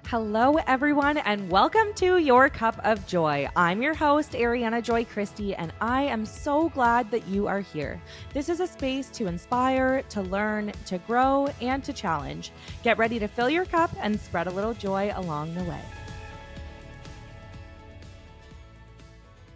Hello, everyone, and welcome to Your Cup of Joy. I'm your host, Ariana Joy Christie, and I am so glad that you are here. This is a space to inspire, to learn, to grow, and to challenge. Get ready to fill your cup and spread a little joy along the way.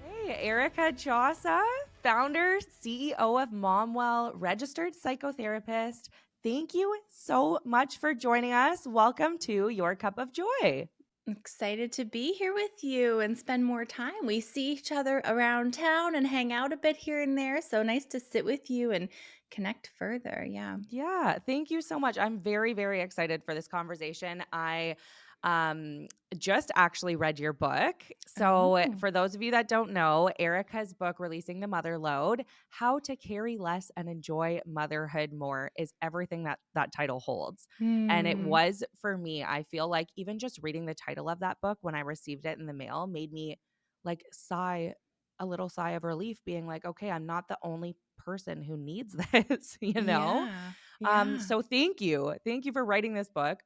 Hey, Erica Djossa, founder, CEO of Momwell, registered psychotherapist. Thank you so much for joining us. Welcome to Your Cup of Joy. Excited to be here with you and spend more time. We see each other around town and hang out a bit here and there. So nice to sit with you and connect further. Yeah. Yeah, thank you so much. I'm very, very excited for this conversation. I um just actually read your book. So Oh, for those of you that don't know, Erica's book Releasing the Mother Load, How to Carry Less and Enjoy Motherhood More is everything that title holds. And it hmm. was for me, I feel like even just reading the title of that book when I received it in the mail made me like sigh a little sigh of relief being like, okay, I'm not the only person who needs this, you know? Yeah. Yeah. So thank you. Thank you for writing this book.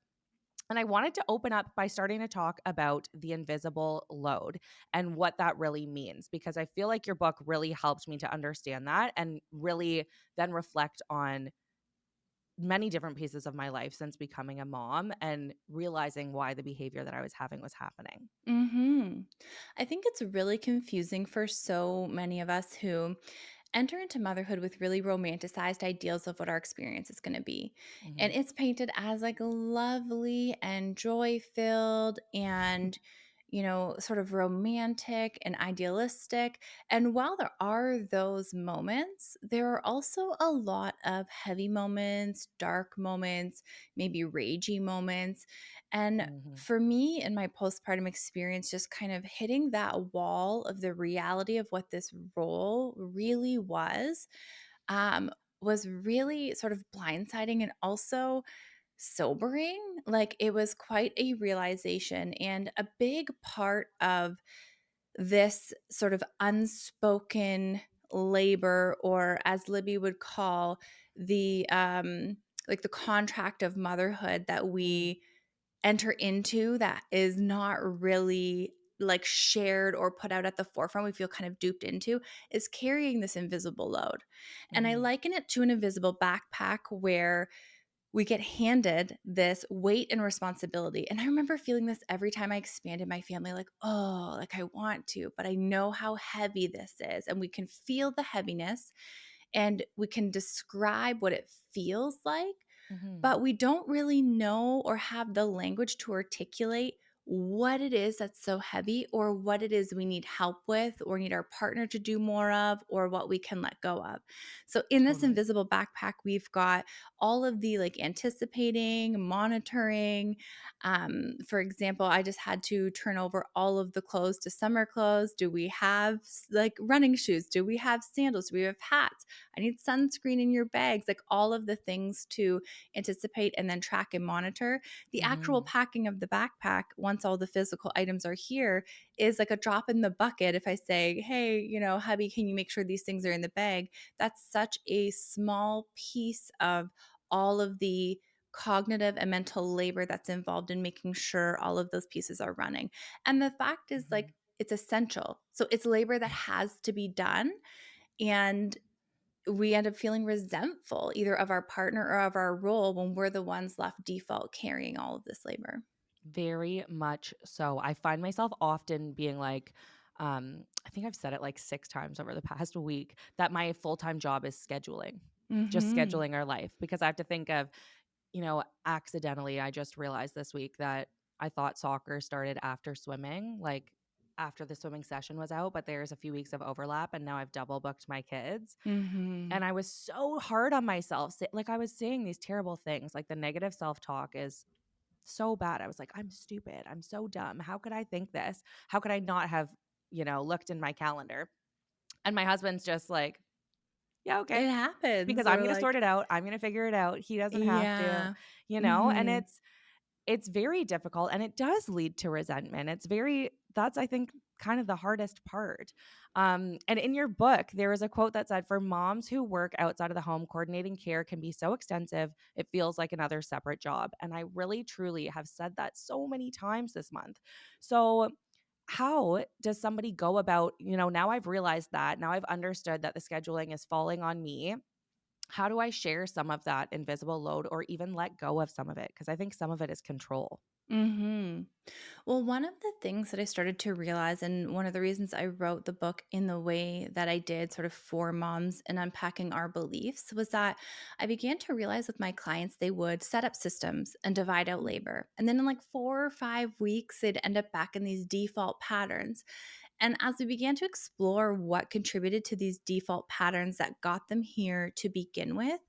And I wanted to open up by starting to talk about the invisible load and what that really means, because I feel like your book really helped me to understand that and really then reflect on many different pieces of my life since becoming a mom and realizing why the behavior that I was having was happening. Hmm. I think it's really confusing for so many of us who enter into motherhood with really romanticized ideals of what our experience is going to be. And Hmm. it's painted as like lovely and joy filled and, sort of romantic and idealistic. And while there are those moments, there are also a lot of heavy moments, dark moments, maybe ragey moments. And Hmm. for me in my postpartum experience, just kind of hitting that wall of the reality of what this role really um, was really sort of blindsiding and also sobering. Like it was quite a realization and a big part of this sort of unspoken labor, or as Libby would call like the contract of motherhood that we enter into that is not really like shared or put out at the forefront, we feel kind of duped into, is carrying this invisible load. And I Hmm. liken it to an invisible backpack where we get handed this weight and responsibility. And I remember feeling this every time I expanded my family, like, oh, like I want to, but I know how heavy this is. And we can feel the heaviness and we can describe what it feels like, Hmm. but we don't really know or have the language to articulate what it is that's so heavy or what it is we need help with or need our partner to do more of or what we can let go of. So in this Totally. invisible backpack, we've got all of the like anticipating, monitoring. For example, I just had to turn over all of the clothes to summer clothes. Do we have like running shoes? Do we have sandals? Do we have hats? I need sunscreen in your bags, like all of the things to anticipate and then track and monitor. The actual Hmm. packing of the backpack, once all the physical items are here, is like a drop in the bucket. If I say, hey, hubby, can you make sure these things are in the bag? That's such a small piece of all of the cognitive and mental labor that's involved in making sure all of those pieces are running. And the fact is, Hmm. like, it's essential. So it's labor that has to be done. And we end up feeling resentful either of our partner or of our role when we're the ones left default carrying all of this labor. Very much so. I find myself often being like, I think I've said it like 6 times over the past week that my full time job is scheduling, just Mhm. scheduling our life because I have to think of, accidentally, I just realized this week that I thought soccer started after swimming, like after the swimming session was out, but there's a few weeks of overlap and now I've double booked my kids. Mhm. And I was so hard on myself. Like I was saying these terrible things, like the negative self talk is so bad. I was like, I'm stupid. I'm so dumb. How could I think this? How could I not have, looked in my calendar? And my husband's just like, yeah, okay. It happens. Because I'm Or going to sort like, it out. I'm going to figure it out. He doesn't have to, yeah. and Mhm. it's very difficult and it does lead to resentment. It's very that's, I think, kind of the hardest part. And in your book, there was a quote that said, "For moms who work outside of the home, coordinating care can be so extensive, it feels like another separate job." And I really, truly have said that so many times this month. So, how does somebody go about, now I've realized that, now I've understood that the scheduling is falling on me. How do I share some of that invisible load or even let go of some of it? Because I think some of it is control. Mhm. Well, one of the things that I started to realize, and one of the reasons I wrote the book in the way that I did, sort of for moms and unpacking our beliefs, was that I began to realize with my clients, they would set up systems and divide out Mm, labor. And then in like 4 or 5 weeks, they'd end up back in these default patterns. And as we began to explore what contributed to these default patterns that got them here to begin with,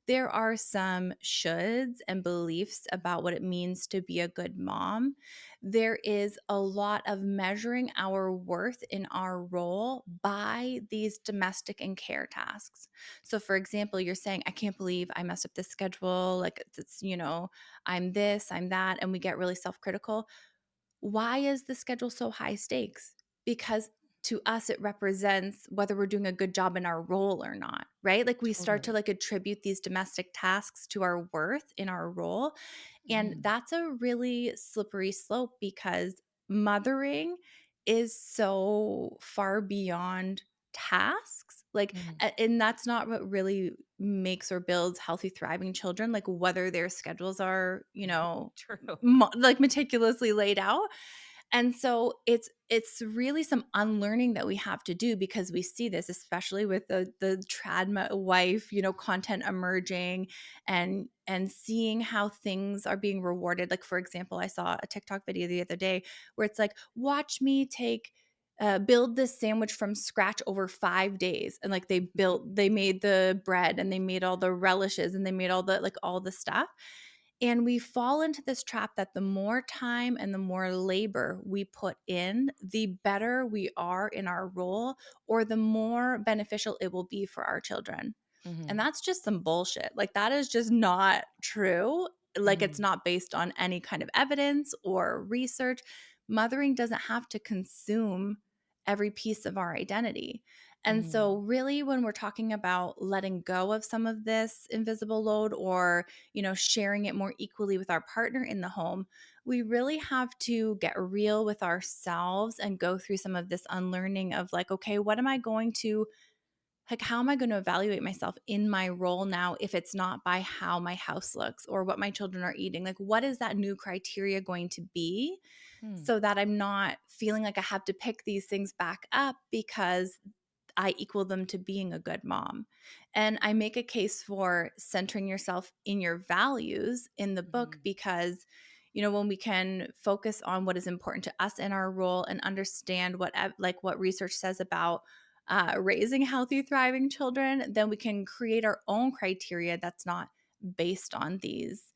there are some shoulds and beliefs about what it means to be a good mom. There is a lot of measuring our worth in our role by these domestic and care tasks. So, for example, you're saying, I can't believe I messed up this schedule. Like, I'm this, I'm that. And we get really self critical. Why is the schedule so high stakes? Because to us it represents whether we're doing a good job in our role or not, right? Like we start to totally. like attribute these domestic tasks to our worth in our role, and Mhm, that's a really slippery slope because mothering is so far beyond tasks. Like mhm. and that's not what really makes or builds healthy thriving children, like whether their schedules are, True. like meticulously laid out. And so it's really some unlearning that we have to do because we see this, especially with the trad wife, content emerging and seeing how things are being rewarded. Like for example, I saw a TikTok video the other day where it's like, watch me build this sandwich from scratch over 5 days, and like they made the bread and they made all the relishes and they made all the stuff. And we fall into this trap that the more time and the more labor we put in, the better we are in our role, or the more beneficial it will be for our children. And Mhm, that's just some bullshit. Like, that is just not true. Like, it's mhm, not based on any kind of evidence or research. Mothering doesn't have to consume every piece of our identity. And so, mhm, really, when we're talking about letting go of some of this invisible load, or sharing it more equally with our partner in the home, we really have to get real with ourselves and go through some of this unlearning of like, okay, how am I going to evaluate myself in my role now if it's not by how my house looks or what my children are eating? Like, what is that new criteria going to be hmm, so that I'm not feeling like I have to pick these things back up because I equal them to being a good mom? And I make a case for centering yourself in your values in the book mhm, because, when we can focus on what is important to us in our role and understand what research says about raising healthy, thriving children, then we can create our own criteria that's not based on these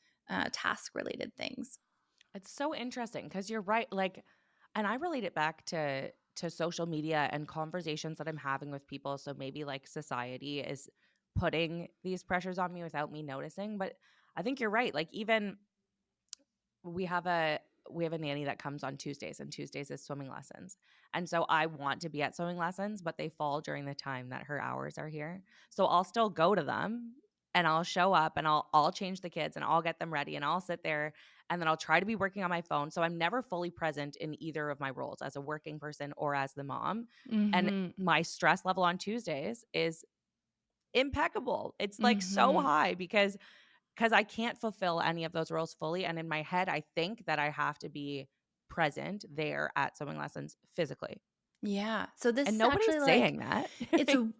task related things. It's so interesting because you're right, like, and I relate it back to social media and conversations that I'm having with people, so maybe, like, society is putting these pressures on me without me noticing, but I think you're right, like, even we have a we have a nanny that comes on Tuesdays, and Tuesdays is swimming lessons. And so I want to be at swimming lessons, but they fall during the time that her hours are here. So I'll still go to them and I'll show up and I'll change the kids and I'll get them ready and I'll sit there and then I'll try to be working on my phone. So I'm never fully present in either of my roles as a working person or as the mom. And Mhm. my stress level on Tuesdays is impeccable. It's like so Mhm. high because I can't fulfill any of those roles fully, and in my head, I think that I have to be present there at swimming lessons physically, Yeah. So this and is nobody's actually like saying that.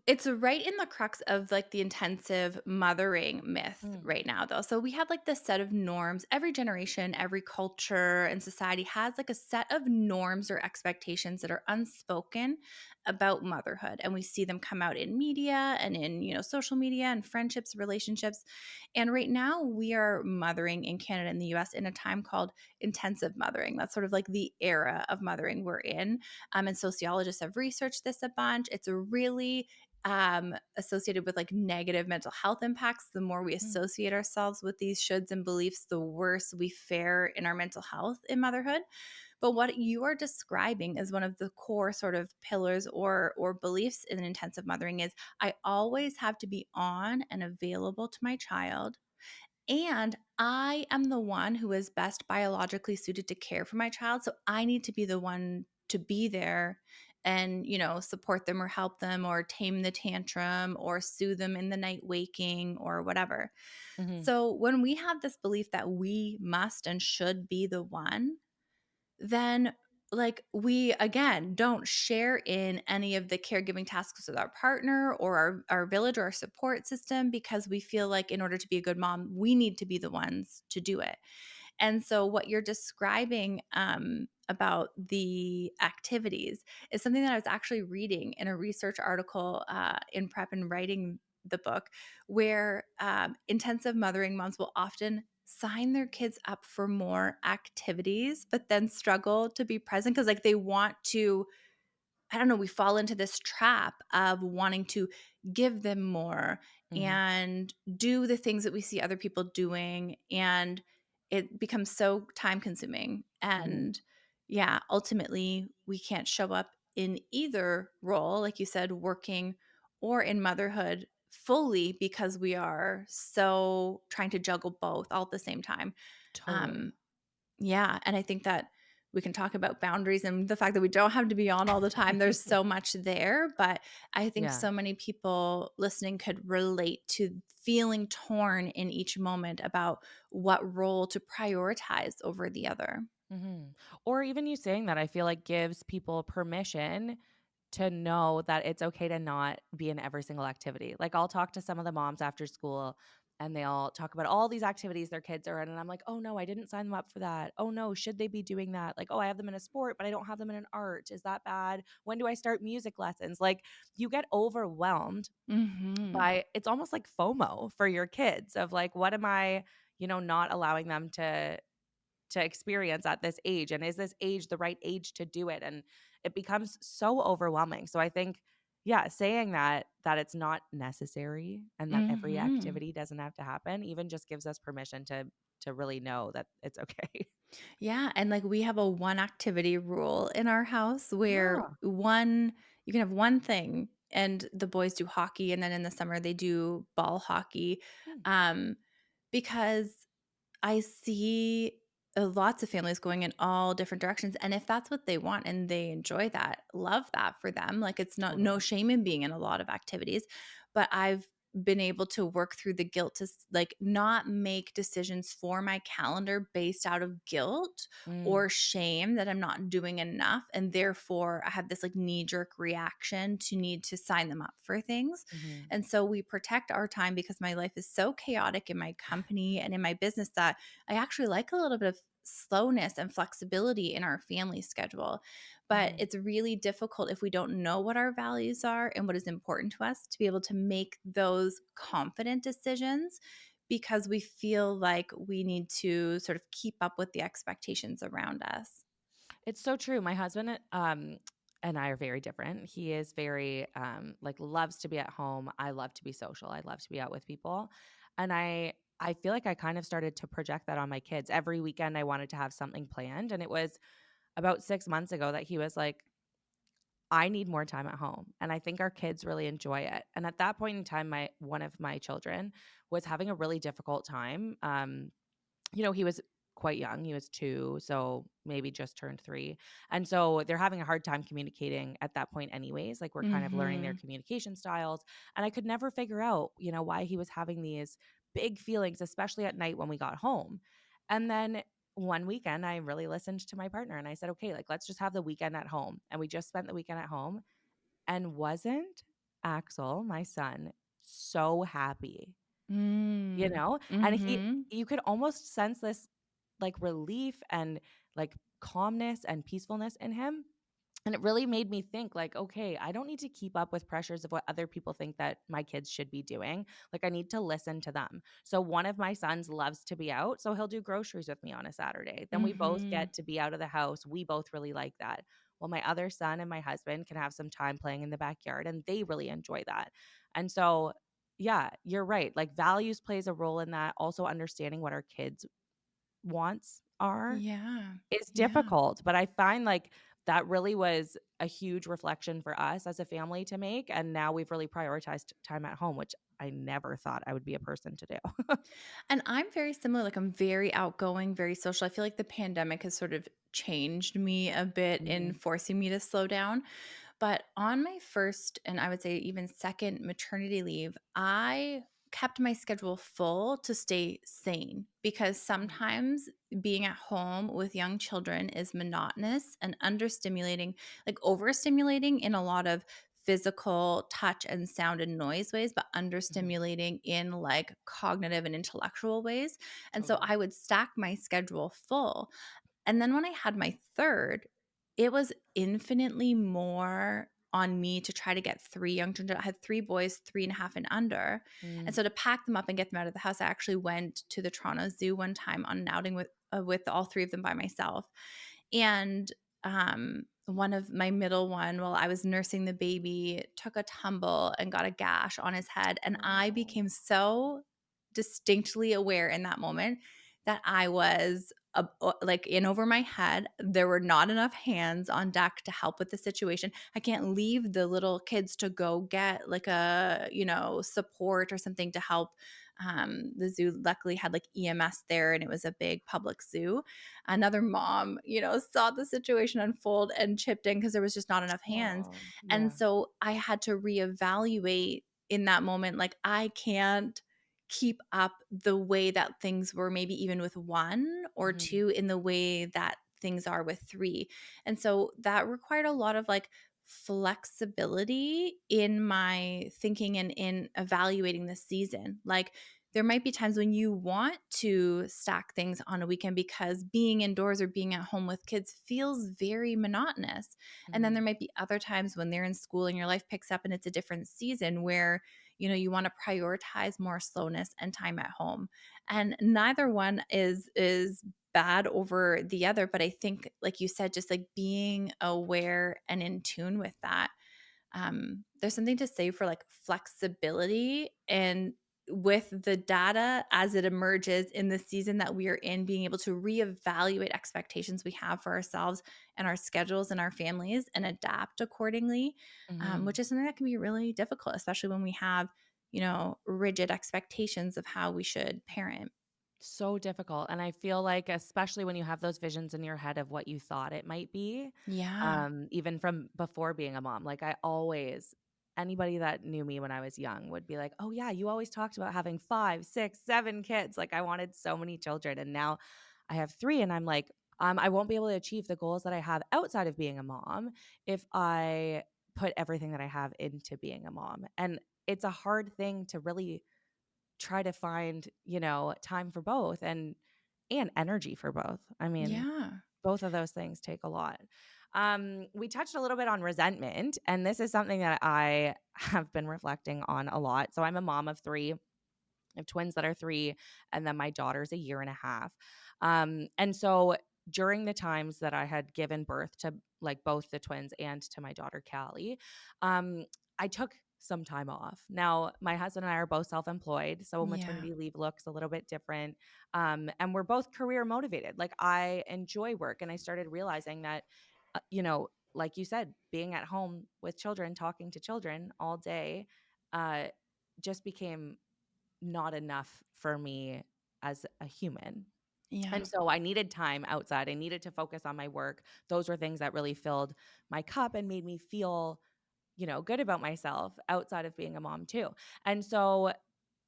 it's right in the crux of like the intensive mothering myth Mm, right now though. So we have like this set of norms. Every generation, every culture and society has like a set of norms or expectations that are unspoken about motherhood. And we see them come out in media and in, social media and friendships, relationships. And right now we are mothering in Canada and the US in a time called intensive mothering. That's sort of like the era of mothering we're in, and sociologists have researched this a bunch. It's a really associated with like negative mental health impacts. The more we Mm. associate ourselves with these shoulds and beliefs, the worse we fare in our mental health in motherhood. But what you are describing is one of the core sort of pillars or beliefs in intensive mothering is I always have to be on and available to my child, and I am the one who is best biologically suited to care for my child. So I need to be the one to be there and, support them or help them or tame the tantrum or soothe them in the night waking or whatever. Mhm. So when we have this belief that we must and should be the one, then like we again don't share in any of the caregiving tasks with our partner or our village or our support system because we feel like in order to be a good mom we need to be the ones to do it. And so, what you're describing about the activities is something that I was actually reading in a research article in prep and writing the book, where intensive mothering moms will often sign their kids up for more activities, but then struggle to be present because, like, they want to I don't know, we fall into this trap of wanting to give them more Mhm. and do the things that we see other people doing. And it becomes so time consuming. Mhm. And yeah, ultimately, we can't show up in either role, like you said, working or in motherhood fully because we are so trying to juggle both all at the same time. Totally. Um, yeah, and I think that we can talk about boundaries and the fact that we don't have to be on all the time. There's so much there, but I think Yeah. so many people listening could relate to feeling torn in each moment about what role to prioritize over the other. Mhm. Or even you saying that, I feel like gives people permission to know that it's okay to not be in every single activity. Like, I'll talk to some of the moms after school and they'll talk about all these activities their kids are in. And I'm like, oh no, I didn't sign them up for that. Oh no, should they be doing that? Like, oh, I have them in a sport, but I don't have them in an art. Is that bad? When do I start music lessons? Like, you get overwhelmed Mhm. by it's almost like FOMO for your kids of like, what am I, not allowing them to experience at this age, and is this age the right age to do it, and it becomes so overwhelming. So I think, yeah, saying that it's not necessary and that every Mhm. activity doesn't have to happen even just gives us permission to really know that it's okay. Yeah, and like we have a one activity rule in our house where Ah. one you can have one thing and the boys do hockey and then in the summer they do ball hockey. Hmm. Um because I see lots of families going in all different directions, and if that's what they want and they enjoy that, love that for them. Like it's not no Totally. shame in being in a lot of activities, but I've been able to work through the guilt to like not make decisions for my calendar based out of guilt Mm. or shame that I'm not doing enough, and therefore I have this like knee jerk reaction to need to sign them up for things. Mhm. And so we protect our time because my life is so chaotic in my company and in my business that I actually like a little bit of slowness and flexibility in our family schedule. But Mhm. it's really difficult if we don't know what our values are and what is important to us to be able to make those confident decisions because we feel like we need to sort of keep up with the expectations around us. It's so true. My husband, and I are very different. He is very, like, loves to be at home. I love to be social. I love to be out with people. And I feel like I kind of started to project that on my kids. Every weekend I wanted to have something planned. And it was about 6 months ago that he was like, I need more time at home. And I think our kids really enjoy it. And at that point in time, one of my children was having a really difficult time. He was quite young. He was 2, so maybe just turned 3. And so they're having a hard time communicating at that point anyways. Like, we're kind of learning their Mhm. communication styles, and I could never figure out, why he was having these big feelings, especially at night when we got home. And then one weekend, I really listened to my partner and I said, "Okay, like, let's just have the weekend at home." And we just spent the weekend at home, and wasn't Axel, my son, so happy? Mm. And Mhm. you could almost sense this, like, relief and, like, calmness and peacefulness in him, and it really made me think, like, "Okay, I don't need to keep up with pressures of what other people think that my kids should be doing, like, I need to listen to them." So one of my sons loves to be out, so he'll do groceries with me on a Saturday. Then we both Mhm. get to be out of the house. We both really like that. Well, my other son and my husband can have some time playing in the backyard and they really enjoy that. And so, yeah, you're right. Like values plays a role in that. Also understanding what our kids' wants are Yeah. is Yeah. difficult, but I find like that really was a huge reflection for us as a family to make. And now we've really prioritized time at home, which I never thought I would be a person to do. And I'm very similar, like, I'm very outgoing, very social. I feel like the pandemic has sort of changed me a bit in Mhm, forcing me to slow down. But on my first, and I would say even second maternity leave, I kept my schedule full to stay sane because mhm, sometimes being at home with young children is monotonous and understimulating, like overstimulating in a lot of physical touch and sound and noise ways, but mhm. understimulating in like cognitive and intellectual ways. And so Totally. I would stack my schedule full. And then when I had my third, it was infinitely more on me to try to get 3 young children. I had 3 boys, 3.5 and under. And Mm, so to pack them up and get them out of the house, I actually went to the Toronto Zoo one time on an outing with all 3 of them by myself. And, one of my middle one, while I was nursing the baby, took a tumble and got a gash on his head, and I oh, became so distinctly aware in that moment that I was like in over my head. There were not enough hands on deck to help with the situation. I can't leave the little kids to go get like a, support or something to help. The zoo luckily had like EMS there and it was a big public zoo. Another mom, saw the situation unfold and chipped in because there was just not enough hands. oh, And yeah. so I had to reevaluate in that moment, like, I can't keep up the way that things were maybe even with 1 or Mhm, 2 in the way that things are with 3. And so that required a lot of like flexibility in my thinking and in evaluating the season. Like there might be times when you want to stack things on a weekend because being indoors or being at home with kids feels very monotonous. And then there mhm, might be other times when they're in school and your life picks up and it's a different season where you want to prioritize more slowness and time at home. And neither one is bad over the other, but I think like you said, just like being aware and in tune with that. There's something to say for like flexibility and with the data as it emerges in the season that we are in, being able to reevaluate expectations we have for ourselves and our schedules and our families and adapt accordingly, mhm. which is something that can be really difficult, especially when we have, rigid expectations of how we should parent. So difficult, and I feel like especially when you have those visions in your head of what you thought it might be, Yeah. even from before being a mom, like, I always anybody that knew me when I was young would be like, "Oh, yeah, you always talked about having 5, 6, 7 kids." Like, I wanted so many children, and now I have 3, and I'm like, I won't be able to achieve the goals that I have outside of being a mom if I put everything that I have into being a mom, and it's a hard thing to really try to find, time for both and energy for both. I mean, Yeah. both of those things take a lot. We touched a little bit on resentment, and this is something that I have been reflecting on a lot. So I'm a mom of 3. I have twins that are 3, and then my daughter's a year and a half. And so during the times that I had given birth to like both the twins and to my daughter Callie, um, I took some time off. Now, my husband and I are both self-employed, so Yeah. maternity leave looks a little bit different. And we're both career motivated. Like I enjoy work, and I started realizing that, like you said, being at home with children, talking to children all day, uh, just became not enough for me as a human. Yeah. And so I needed time outside. I needed to focus on my work. Those were things that really filled my cup and made me feel, good about myself outside of being a mom too. And so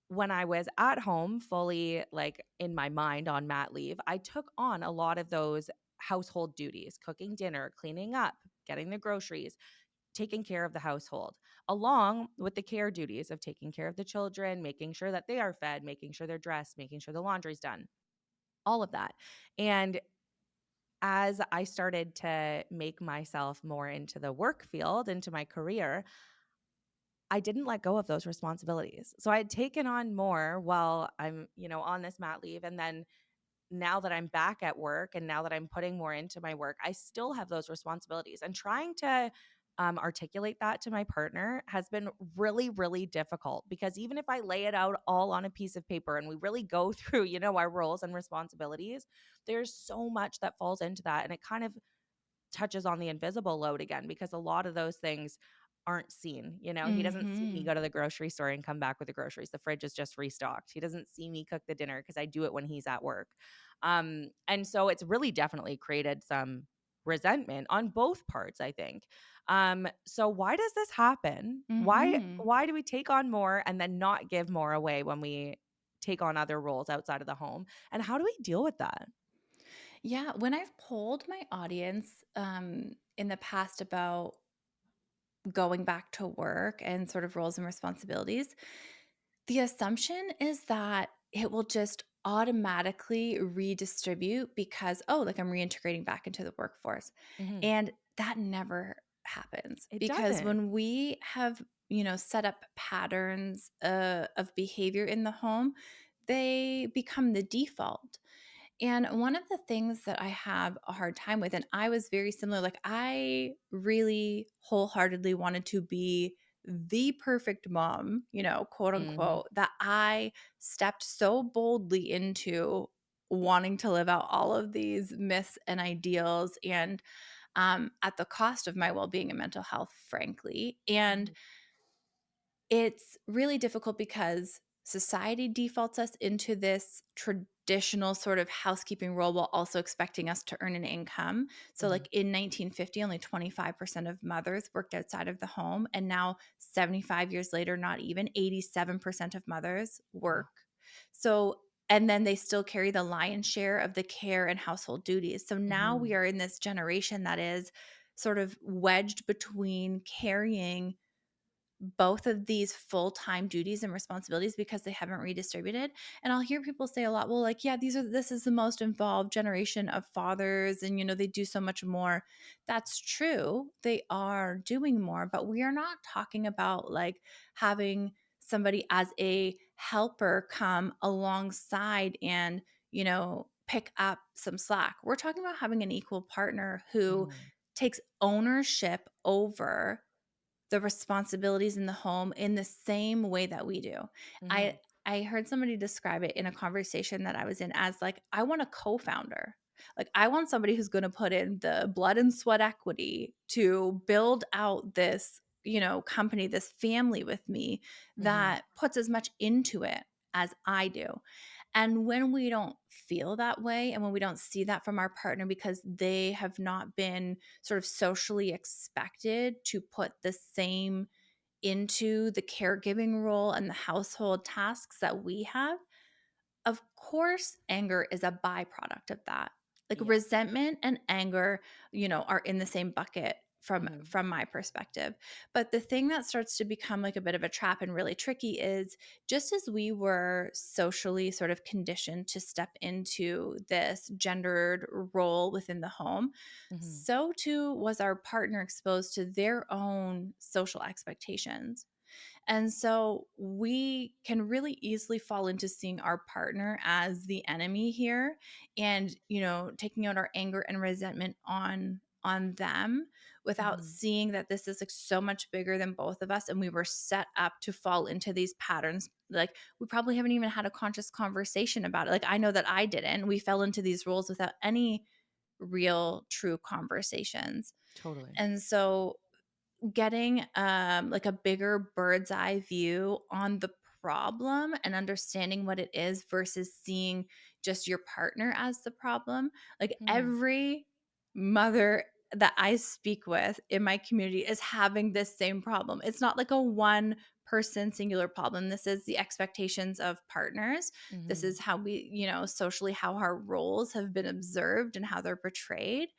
when I was at home fully like in my mind on mat leave, I took on a lot of those household duties, cooking dinner, cleaning up, getting the groceries, taking care of the household, along with the care duties of taking care of the children, making sure that they are fed, making sure they're dressed, making sure the laundry's done, all of that. And as I started to make myself more into the work field, into my career, I didn't let go of those responsibilities. So I had taken on more while I'm, on this mat leave. And then now that I'm back at work and now that I'm putting more into my work, I still have those responsibilities. And trying to articulate that to my partner has been really, really difficult because even if I lay it out all on a piece of paper and we really go through, our roles and responsibilities, there's so much that falls into that. And it kind of touches on the invisible load again because a lot of those things aren't seen. He doesn't see me Mhm. go to the grocery store and come back with the groceries. The fridge is just restocked. He doesn't see me cook the dinner because I do it when he's at work. And so it's really definitely created some resentment on both parts, I think. So why does this happen? Why Mhm. why do we take on more and then not give more away when we take on other roles outside of the home? And how do we deal with that? Yeah, when I've polled my audience, in the past about going back to work and sort of roles and responsibilities, the assumption is that it will just automatically redistribute because, oh, like I'm reintegrating back into the workforce. Mhm. And that never happens It because doesn't. when we have, set up patterns of behavior in the home, they become the default. And one of the things that I have a hard time with, and I was very similar, like I really wholeheartedly wanted to be the perfect mom, quote Mhm. unquote, that I stepped so boldly into wanting to live out all of these myths and ideals and at the cost of my well-being and mental health, frankly. And Mhm. it's really difficult because society defaults us into this traditional sort of housekeeping role while also expecting us to earn an income. So, Mhm. like in 1950, only 25% of mothers worked outside of the home. And now, 75 years later, not even 87% of mothers Wow. work. So, and then they still carry the lion's share of the care and household duties. So now we Mhm. are in this generation that is sort of wedged between carrying both of these full-time duties and responsibilities because they haven't redistributed. And I'll hear people say a lot, well, like, yeah, this is the most involved generation of fathers and they do so much more. That's true. They are doing more, but we are not talking about like having somebody as a helper come alongside and, pick up some slack. We're talking about having an equal partner who Mhm. takes ownership over the responsibilities in the home in the same way that we do. I Mhm. I heard somebody describe it in a conversation that I was in as like, I want a co-founder. Like I want somebody who's going to put in the blood and sweat equity to build out this, company, this family with me Mhm. that puts as much into it as I do. And when we don't feel that way and when we don't see that from our partner because they have not been sort of socially expected to put the same into the caregiving role and the household tasks that we have, of course, anger is a byproduct of that. Like Yeah. resentment and anger, are in the same bucket from Mhm. from my perspective. But the thing that starts to become like a bit of a trap and really tricky is just as we were socially sort of conditioned to step into this gendered role within the home, Mhm. so too was our partner exposed to their own social expectations. And so we can really easily fall into seeing our partner as the enemy here and, taking out our anger and resentment on them without Mhm. seeing that this is like so much bigger than both of us and we were set up to fall into these patterns. Like we probably haven't even had a conscious conversation about it. Like I know that I didn't. We fell into these roles without any real true conversations. Totally. And so getting, like a bigger bird's eye view on the problem and understanding what it is versus seeing just your partner as the problem. Like Mhm. every mother that I speak with in my community is having this same problem. It's not like a one person singular problem. This is the expectations of partners. This Mhm. is how we, socially how our roles have been observed and how they're portrayed,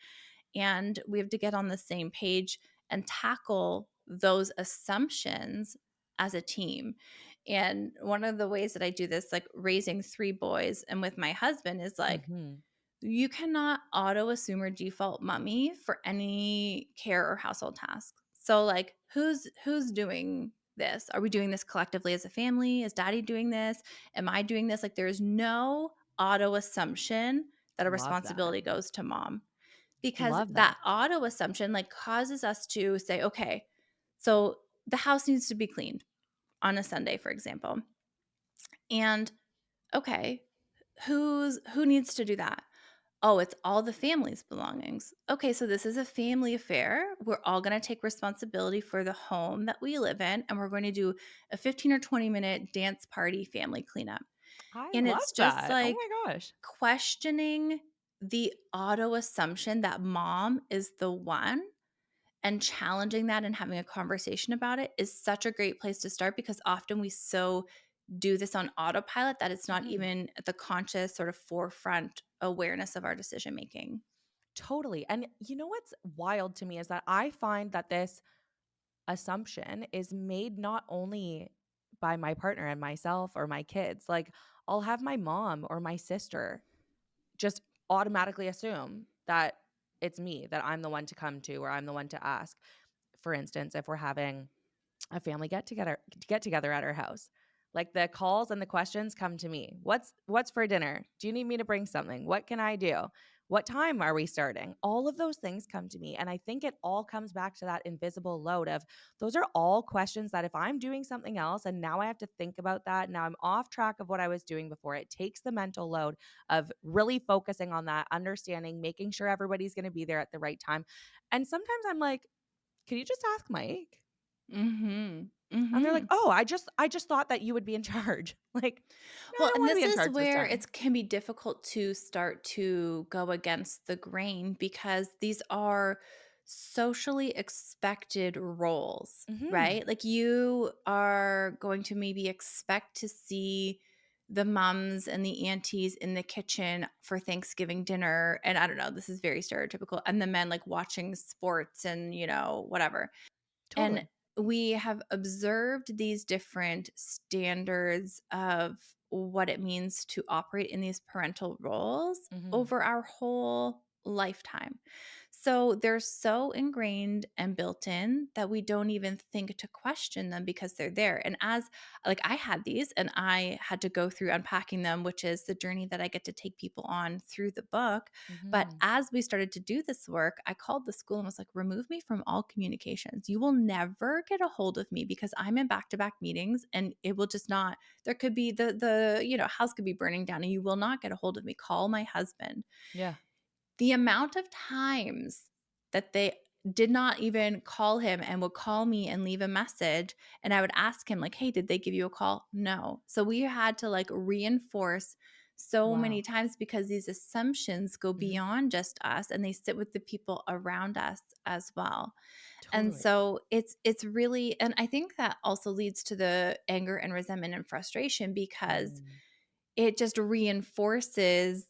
and we have to get on the same page and tackle those assumptions as a team. And one of the ways that I do this, like raising three boys and with my husband, is like, Mhm. you cannot auto assume or default mommy for any care or household task. So like who's doing this? Are we doing this collectively as a family? Is daddy doing this? Am I doing this? Like there's no auto assumption that a Love that. responsibility goes to mom, because Love that that. auto assumption like causes us to say, okay, so the house needs to be cleaned on a Sunday, for example. And okay, who needs to do that? Oh, it's all the family's belongings. Okay, so this is a family affair. We're all going to take responsibility for the home that we live in, and we're going to do a 15 or 20-minute dance party family cleanup. I And love it's just that. Oh like my gosh. questioning the auto assumption that mom is the one, and challenging that and having a conversation about it is such a great place to start, because often we so do this on autopilot that it's not Mhm. even at the conscious sort of forefront awareness of our decision making. Totally. And you know what's wild to me is that I find that this assumption is made not only by my partner and myself or my kids. Like, I'll have my mom or my sister just automatically assume that it's me, that I'm the one to come to or I'm the one to ask. For instance, if we're having a family get together at our house. Like the calls and the questions come to me. What's for dinner? Do you need me to bring something? What can I do? What time are we starting? All of those things come to me. And I think it all comes back to that invisible load of those are all questions that if I'm doing something else and now I have to think about that, now I'm off track of what I was doing before, it takes the mental load of really focusing on that, understanding, making sure everybody's going to be there at the right time. And sometimes I'm like, can you just ask Mike? Mhm. And they're like, Mhm. "Oh, I just thought that you would be in charge." Like, "No, I Well, don't and wanna this be in is charge this where time." it can be difficult to start to go against the grain, because these are socially expected roles, Mhm. right? Like you are going to maybe expect to see the mums and the aunties in the kitchen for Thanksgiving dinner. And I don't know, this is very stereotypical. And the men like watching sports and, whatever. And Totally. we have observed these different standards of what it means to operate in these parental roles Mhm. over our whole lifetime. So they're so ingrained and built in that we don't even think to question them because they're there. And as like I had these and I had to go through unpacking them, which is the journey that I get to take people on through the book. But Mhm. as we started to do this work, I called the school and was like, remove me from all communications. You will never get a hold of me because I'm in back-to-back meetings, and it will just not, there could be the house could be burning down and you will not get a hold of me. Call my husband. Yeah. The amount of times that they did not even call him and would call me and leave a message, and I would ask him like, "Hey, did they give you a call?" No. So we had to like reinforce so many Wow. times, because these assumptions go Mhm. beyond just us and they sit with the people around us as well. And Totally. so it's really, and I think that also leads to the anger and resentment and frustration, because Mhm. it just reinforces,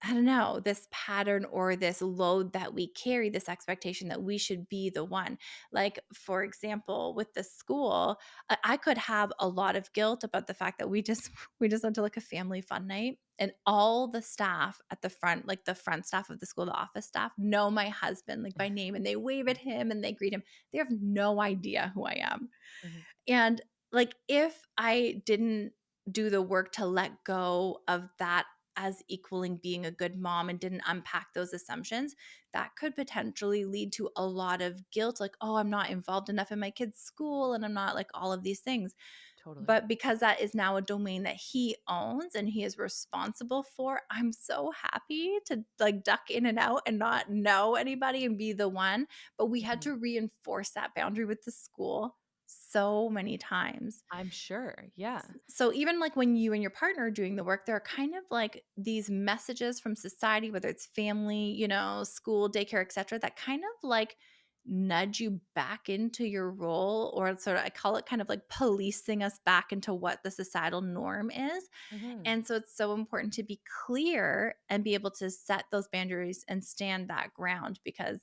I don't know, this pattern or this load that we carry, this expectation that we should be the one. Like, for example, with the school, I could have a lot of guilt about the fact that we just we just went to like a family fun night, and all the staff at the front, like the front staff of the school, the office staff, know my husband like by name, and they wave at him and they greet him. They have no idea who I am. Mhm. And like if I didn't do the work to let go of that as equaling being a good mom and didn't unpack those assumptions, that could potentially lead to a lot of guilt, like, oh, I'm not involved enough in my kid's school and I'm not like all of these things. Totally. But because that is now a domain that he owns and he is responsible for, I'm so happy to like duck in and out and not know anybody and be the one. But we had Mhm. to reinforce that boundary with the school so many times. I'm sure. Yeah. So even like when you and your partner are doing the work, there are kind of like these messages from society, whether it's family, school, daycare, etc., that kind of like nudge you back into your role, or sort of, I call it kind of like policing us back into what the societal norm is. Mhm. And so it's so important to be clear and be able to set those boundaries and stand that ground, because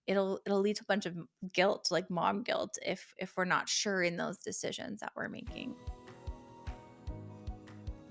it'll lead to a bunch of guilt, like mom guilt, if we're not sure in those decisions that we're making.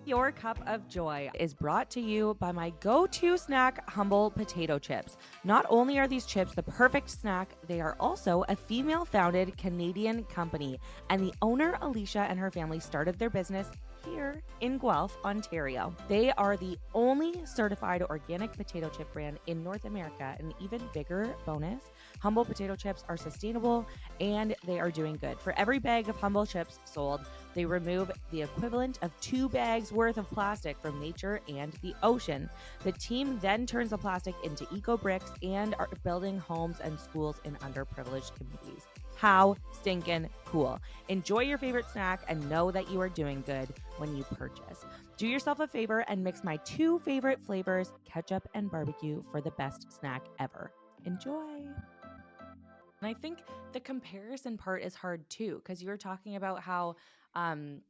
Your cup of joy is brought to you by my go-to snack, Humble Potato Chips. Not only are these chips the perfect snack, they are also a female-founded Canadian company, and the owner, Alicia, and her family started their business here in Guelph, Ontario. They are the only certified organic potato chip brand in North America. An even bigger bonus, Humble potato chips are sustainable and they are doing good. For every bag of Humble chips sold, they remove the equivalent of 2 bags worth of plastic from nature and the ocean. The team then turns the plastic into eco bricks and are building homes and schools in underprivileged communities. How stinking cool. Enjoy your favorite snack and know that you are doing good when you purchase. Do yourself a favor and mix my 2 favorite flavors, ketchup and barbecue, for the best snack ever. Enjoy. And I think the comparison part is hard too, because you were talking about how, um,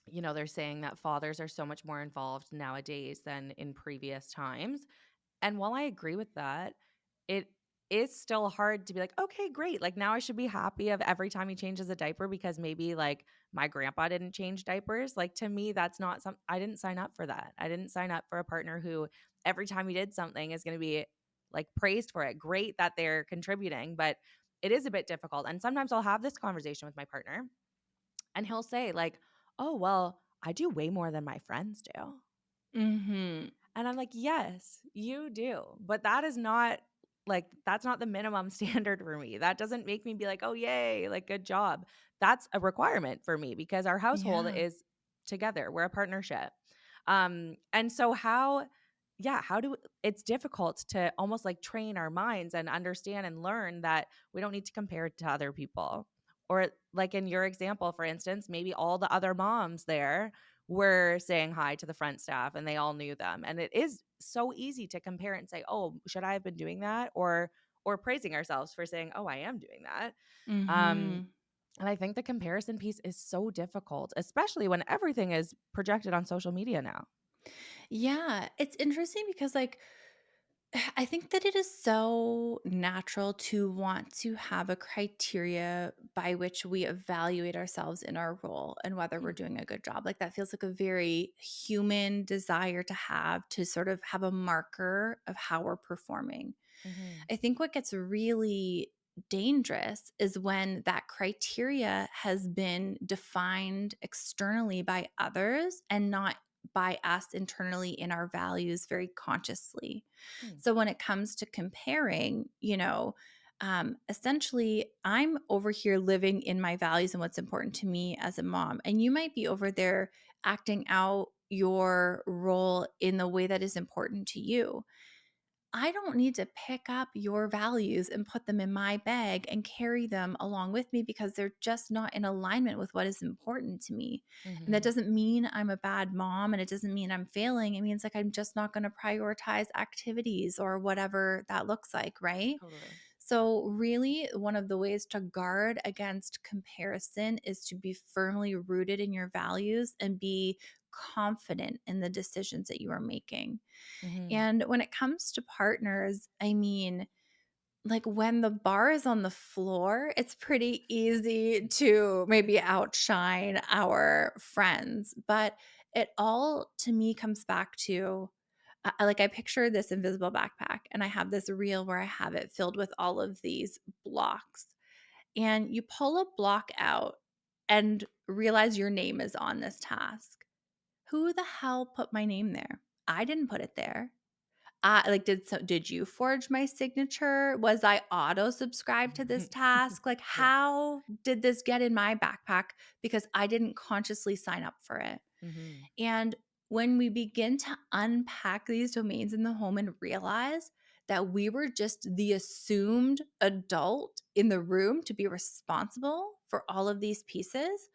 they're saying that fathers are so much more involved nowadays than in previous times. And while I agree with that, it is still hard to be like, okay, great. Like now I should be happy of every time he changes a diaper because maybe like my grandpa didn't change diapers. Like to me, that's not I didn't sign up for that. I didn't sign up for a partner who every time he did something is going to be like praised for it. Great that they're contributing, but it is a bit difficult. And sometimes I'll have this conversation with my partner and he'll say like, oh, well, I do way more than my friends do. Mhm. And I'm like, yes, you do. But that is not like, that's not the minimum standard for me. That doesn't make me be like, oh, yay, like, good job. That's a requirement for me because our household Yeah. is together. We're a partnership. And so how do it's difficult to almost like train our minds and understand and learn that we don't need to compare to other people. Or like in your example, for instance, maybe all the other moms there were saying hi to the front staff and they all knew them. And it is so easy to compare and say, "Oh, should I have been doing that?" or praising ourselves for saying, "Oh, I am doing that." Um Mhm. and I think the comparison piece is so difficult, especially when everything is projected on social media now. Yeah, it's interesting because, like, I think that it is so natural to want to have a criteria by which we evaluate ourselves in our role and whether we're Mm, doing a good job. Like, that feels like a very human desire to sort of have a marker of how we're performing. mhm, I think what gets really dangerous is when that criteria has been defined externally by others and not by us internally in our values very consciously. mm, So when it comes to comparing, essentially, I'm over here living in my values and what's important to me as a mom. And you might be over there acting out your role in the way that is important to you. I don't need to pick up your values and put them in my bag and carry them along with me because they're just not in alignment with what is important to me. And that mhm. doesn't mean I'm a bad mom and it doesn't mean I'm failing. It means like I'm just not going to prioritize activities or whatever that looks like, right? Totally. So, really, one of the ways to guard against comparison is to be firmly rooted in your values and be confident in the decisions that you are making. Mhm, And when it comes to partners, I mean, like when the bar is on the floor, it's pretty easy to maybe outshine our friends. But it all to me comes back to like I picture this invisible backpack and I have this reel where I have it filled with all of these blocks. And you pull a block out and realize your name is on this task. Who the hell put my name there? I didn't put it there. Like, did you forge my signature? Was I auto subscribed to this task? Like, yeah. how did this get in my backpack? Because I didn't consciously sign up for it. Mhm, And when we begin to unpack these domains in the home and realize that we were just the assumed adult in the room to be responsible for all of these pieces,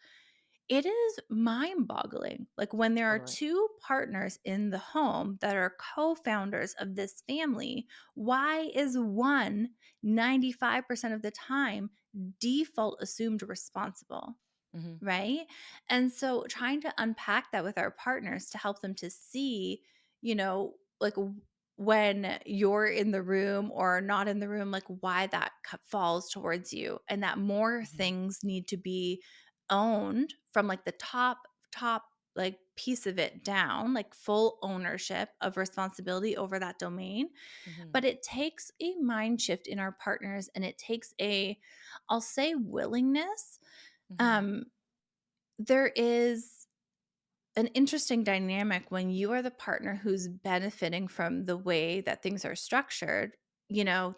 it is mind boggling. Like when there are totally. two partners in the home that are co founders of this family, why is one 95% of the time default assumed responsible? Mhm, Right. And so trying to unpack that with our partners to help them to see, like when you're in the room or not in the room, like why that falls towards you and that more mhm, things need to be owned from like the top, like piece of it down, like full ownership of responsibility over that domain. mhm, But it takes a mind shift in our partners and it takes I'll say willingness. mhm, um there is an interesting dynamic when you are the partner who's benefiting from the way that things are structured.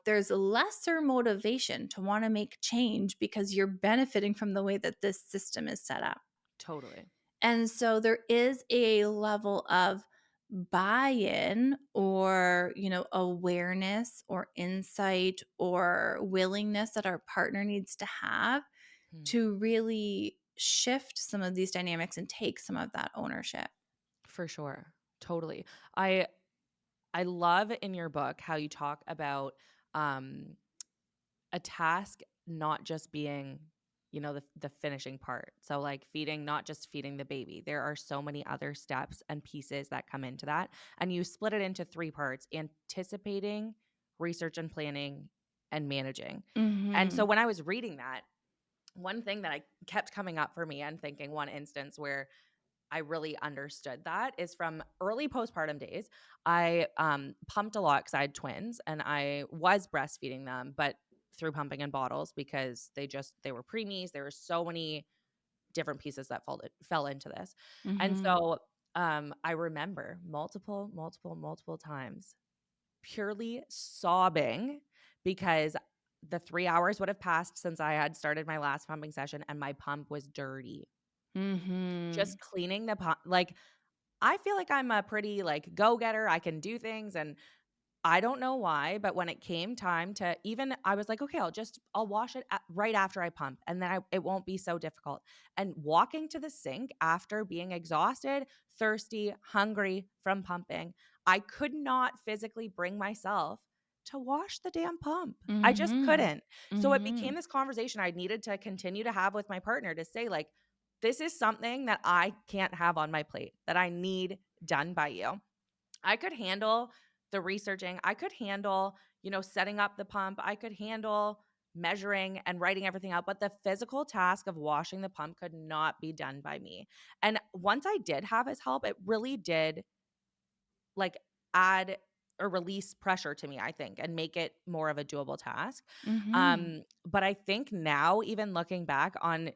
There's lesser motivation to want to make change because you're benefiting from the way that this system is set up. Totally. And so there is a level of buy-in or, awareness or insight or willingness that our partner needs to have Hmm. to really shift some of these dynamics and take some of that ownership. For sure. Totally. I love in your book how you talk about um a task not just being, the finishing part. So like feeding, not just feeding the baby. There are so many other steps and pieces that come into that. And you split it into three parts: anticipating, research and planning, and managing. And so Mhm. when I was reading that, one thing that I kept coming up for me and thinking, one instance where I really understood that is from early postpartum days. I pumped a lot because I had twins and I was breastfeeding them, but through pumping in bottles because they were preemies. There were so many different pieces that fell into this. And Mhm. so I remember multiple times purely sobbing because the 3 hours would have passed since I had started my last pumping session and my pump was dirty. Just Mhm. cleaning the pump, like, I feel like I'm a pretty, like, go-getter, I can do things, and I don't know why, but when it came time to even I was like, "Okay, I'll wash it a right after I pump, and then it won't be so difficult." And walking to the sink after being exhausted, thirsty, hungry from pumping, I could not physically bring myself to wash the damn pump. I just Mhm. couldn't. So it became Mhm. this conversation I needed to continue to have with my partner to say, like, "This is something that I can't have on my plate, that I need done by you." I could handle the researching. I could handle, setting up the pump. I could handle measuring and writing everything out, but the physical task of washing the pump could not be done by me. And once I did have his help, it really did like add or release pressure to me, I think, and make it more of a doable task. Mhm. But I think now, even looking back on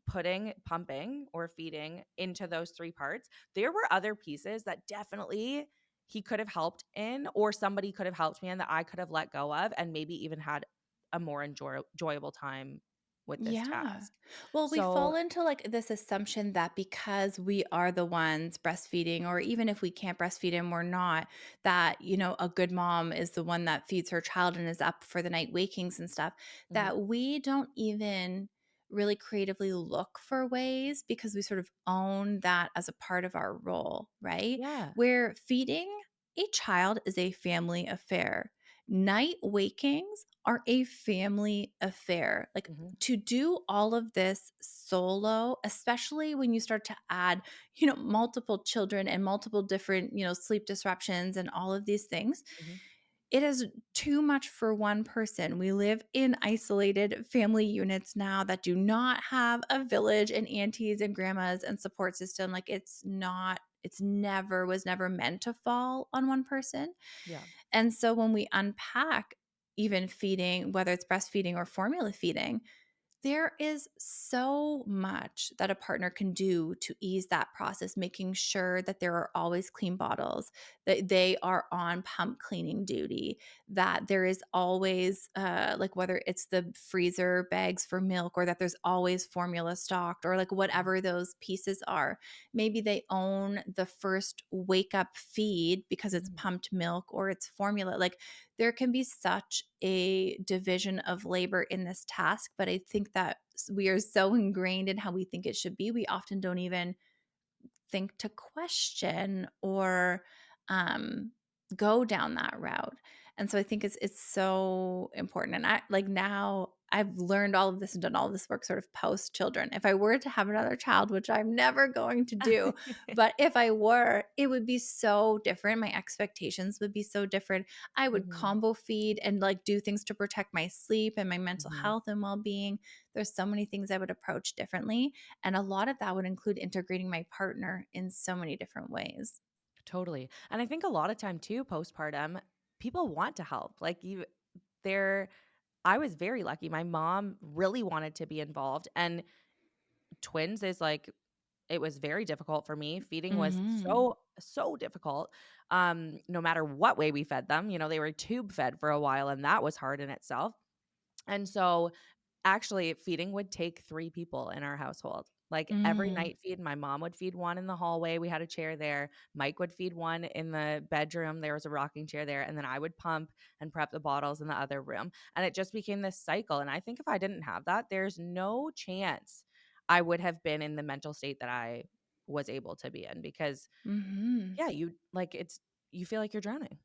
putting pumping or feeding into those three parts, there were other pieces that definitely he could have helped in, or somebody could have helped me in, that I could have let go of and maybe even had a more enjoyable time with this Yeah. task. Well, we So fall into like this assumption that because we are the ones breastfeeding, or even if we can't breastfeed and we're not, that, a good mom is the one that feeds her child and is up for the night wakings and stuff, mhm, that we don't even really creatively look for ways because we sort of own that as a part of our role, right? yeah. Where feeding a child is a family affair. Night wakings are a family affair. Like, Mhm, to do all of this solo, especially when you start to add, multiple children and multiple different, sleep disruptions and all of these things, mhm, it is too much for one person. We live in isolated family units now that do not have a village and aunties and grandmas and support system. Like, was never meant to fall on one person. yeah. And so when we unpack even feeding, whether it's breastfeeding or formula feeding, there is so much that a partner can do to ease that process, making sure that there are always clean bottles, that they are on pump cleaning duty, that there is always, like, whether it's the freezer bags for milk or that there's always formula stocked or like Mhm, whatever those pieces are. Maybe they own the first wake up feed because it's mhm, pumped milk or it's formula. Like, there can be such a division of labor in this task, but I think that we are so ingrained in how we think it should be, we often don't even think to question or um, go down that route. And so I think it's so important. And I like now I've learned all of this and done all this work sort of post children. If I were to have another child, which I'm never going to do, but if I were, it would be so different. My expectations would be so different. I would mhm, combo feed and like do things to protect my sleep and my mental mhm. health and well-being. There's so many things I would approach differently, and a lot of that would include integrating my partner in so many different ways. Totally. And I think a lot of time too, postpartum, people want to help. Like they're I was very lucky. My mom really wanted to be involved, and twins is like it was very difficult for me. Feeding was Mhm. so difficult. No matter what way we fed them, they were tube fed for a while, and that was hard in itself. And so actually, feeding would take 3 people in our household. Like, every Mm. night feed, my mom would feed one in the hallway, we had a chair there, Mike would feed one in the bedroom, there was a rocking chair there, and then I would pump and prep the bottles in the other room, and it just became this cycle, and I think if I didn't have that, there's no chance I would have been in the mental state that I was able to be in because, Mhm. yeah, you feel like you're drowning.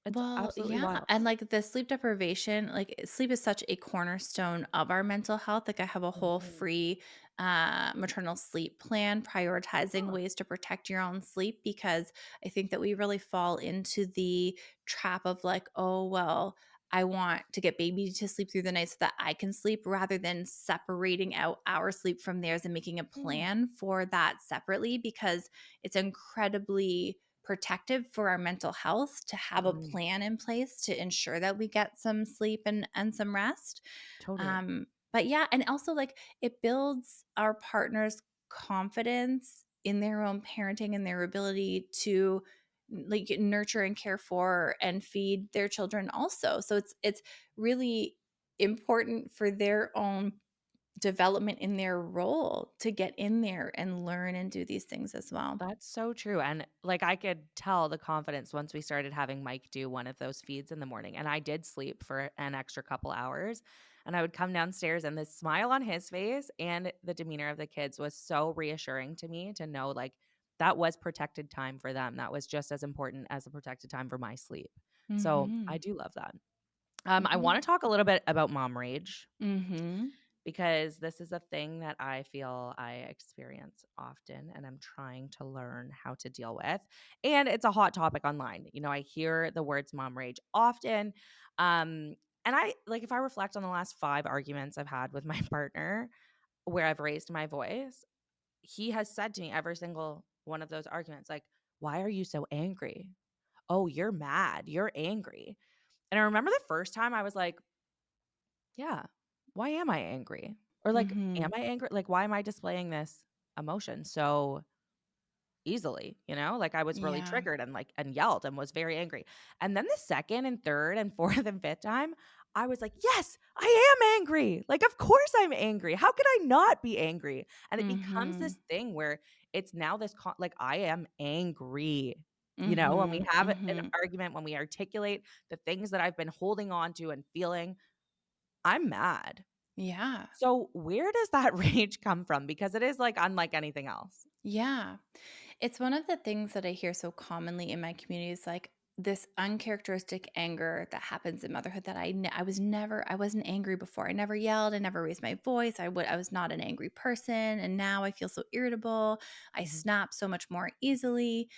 It's Well, absolutely yeah, wild. and, like, the sleep deprivation, like, sleep is such a cornerstone of our mental health, like, I have a whole Mhm. free, maternal sleep plan prioritizing Huh. ways to protect your own sleep because I think that we really fall into the trap of, like, "Oh, well, I want to get baby to sleep through the night so that I can sleep," rather than separating out our sleep from theirs and making a Mm. plan for that separately because it's incredibly protective for our mental health to have a Mhm. plan in place to ensure that we get some sleep and some rest. Totally. But yeah, and also like it builds our partner's confidence in their own parenting and their ability to like nurture and care for and feed their children also. So it's really important for their own development in their role to get in there and learn and do these things as well. That's so true, and, like, I could tell the confidence once we started having Mike do one of those feeds in the morning, and I did sleep for an extra couple hours, and I would come downstairs, and the smile on his face and the demeanor of the kids was so reassuring to me to know, like, that was protected time for them. That was just as important as the protected time for my sleep. So, I Mhm. do love that. I Mhm. wanna talk a little bit about mom rage, Mhm. because this is a thing that I feel I experience often and I'm trying to learn how to deal with. And it's a hot topic online. I hear the words mom rage often. Um, and I like if I reflect on the last 5 arguments I've had with my partner where I've raised my voice, he has said to me every single one of those arguments, like, why are you so angry? Oh, you're mad. You're angry. And I remember the first time I was like, yeah. Why am I angry? Or like, am Mhm. I angry? Like, why am I displaying this emotion so easily? Like I was really Yeah. triggered and yelled and was very angry. And then the second and third and fourth and fifth time, I was like, yes, I am angry. Like, of course I'm angry. How could I not be angry? And it becomes Mhm. this thing where it's now this like I am angry. When we Mhm. have an Mhm. argument, when we articulate the things that I've been holding on to and feeling, I'm mad. Yeah. So, where does that rage come from? Because it is, like, unlike anything else. Yeah. It's one of the things that I hear so commonly in my community is like this uncharacteristic anger that happens in motherhood that I wasn't angry before. I never yelled, I never raised my voice. I was not an angry person and now I feel so irritable. I Mhm. snap so much more easily.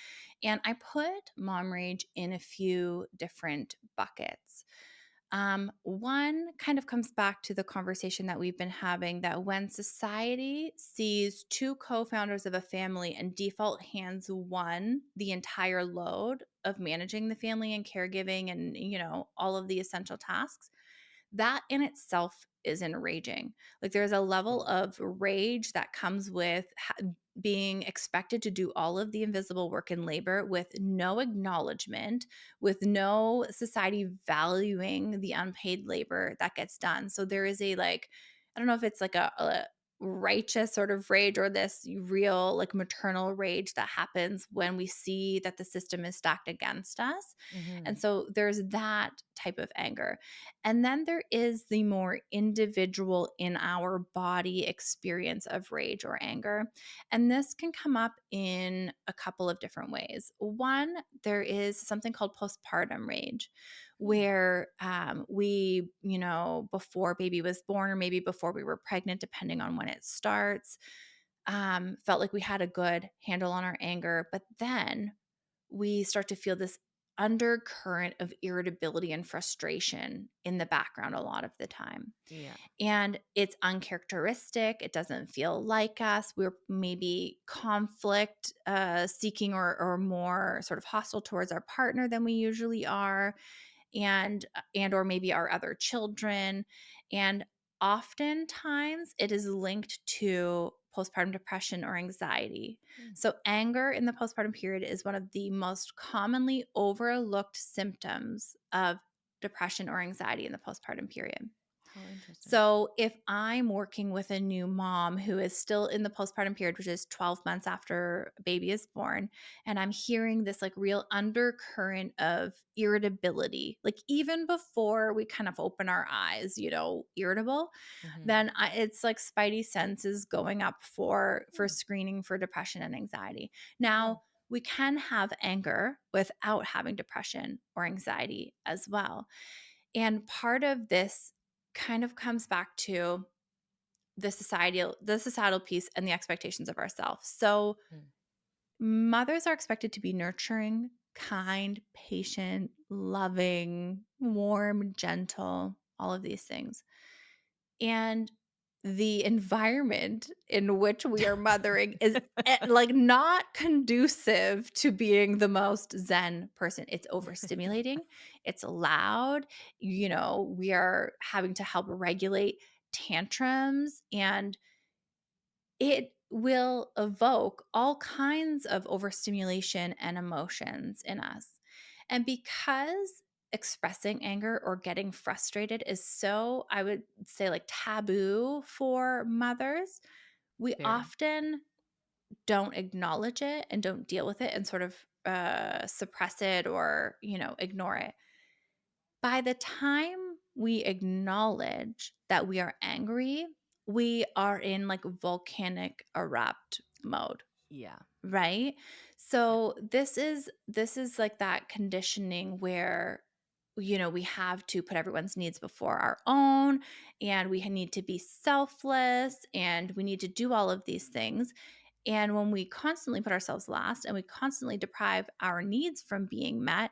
And I put mom rage in a few different buckets. One kind of comes back to the conversation that we've been having that when society sees two co founders of a family and default hands one the entire load of managing the family and caregiving and, all of the essential tasks, that in itself is enraging. Like there's a level Mm. of rage that comes with being expected to do all of the invisible work and labor with no acknowledgement, with no society valuing the unpaid labor that gets done. So there is a like, I don't know if it's like a righteous sort of rage or this real like maternal rage that happens when we see that the system is stacked against us. And Mhm. so there's that type of anger. And then there is the more individual in our body experience of rage or anger. And this can come up in a couple of different ways. One, there is something called postpartum rage, Hmm. where we, before baby was born or maybe before we were pregnant, depending on when it starts, felt like we had a good handle on our anger. But then we start to feel this undercurrent of irritability and frustration in the background a lot of the time. Yeah. And it's uncharacteristic. It doesn't feel like us. We're maybe conflict seeking or more sort of hostile towards our partner than we usually are, and or maybe our other children. And oftentimes it is linked to postpartum depression or anxiety. Mm, So, anger in the postpartum period is one of the most commonly overlooked symptoms of depression or anxiety in the postpartum period. how interesting. So, if I'm working with a new mom who is still in the postpartum period, which is 12 months after a baby is born, and I'm hearing this like real undercurrent of irritability, like even before we kind of open our eyes, irritable, Mhm. then it's like spidey senses going up for Mm, screening for depression and anxiety. yeah. Now, we can have anger without having depression or anxiety as well. And part of this kind of comes back to the societal piece and the expectations of ourselves. So Mm. mothers are expected to be nurturing, kind, patient, loving, warm, gentle, all of these things. And the environment in which we are mothering is like not conducive to being the most zen person. It's overstimulating, it's loud, we are having to help regulate tantrums, and it will evoke all kinds of overstimulation and emotions in us. And because expressing anger or getting frustrated is so, I would say, like taboo for mothers, we Very. often don't acknowledge it and don't deal with it and sort of suppress it or, ignore it. By the time we acknowledge that we are angry, we are in like volcanic erupt mode, Yeah. right? Yeah. So this is like that conditioning where we have to put everyone's needs before our own, and we need to be selfless, and we need to do all of these things. And when we constantly put ourselves last and we constantly deprive our needs from being met,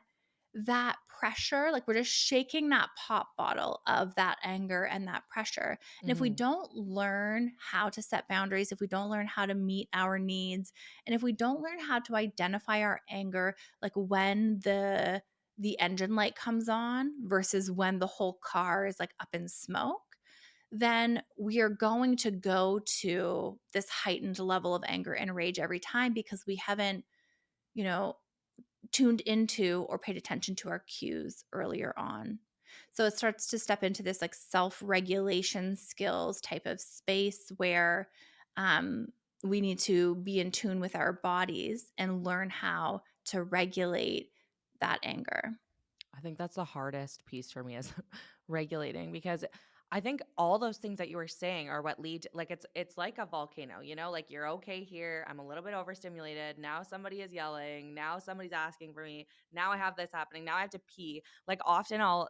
that pressure, like we're just shaking that pop bottle of that anger and that pressure. And if we Mhm. don't learn how to set boundaries, if we don't learn how to meet our needs, and if we don't learn how to identify our anger, like when the engine light comes on versus when the whole car is like up in smoke, then we are going to go to this heightened level of anger and rage every time because we haven't, you know, tuned into or paid attention to our cues earlier on. So it starts to step into this like self regulation skills type of space where um, we need to be in tune with our bodies and learn how to regulate that anger. I think that's the hardest piece for me is regulating because I think all those things that you were saying are what lead like it's like a volcano, like you're okay here. I'm a little bit overstimulated. Now somebody is yelling. Now somebody's asking for me. Now I have this happening. Now I have to pee. Like often I'll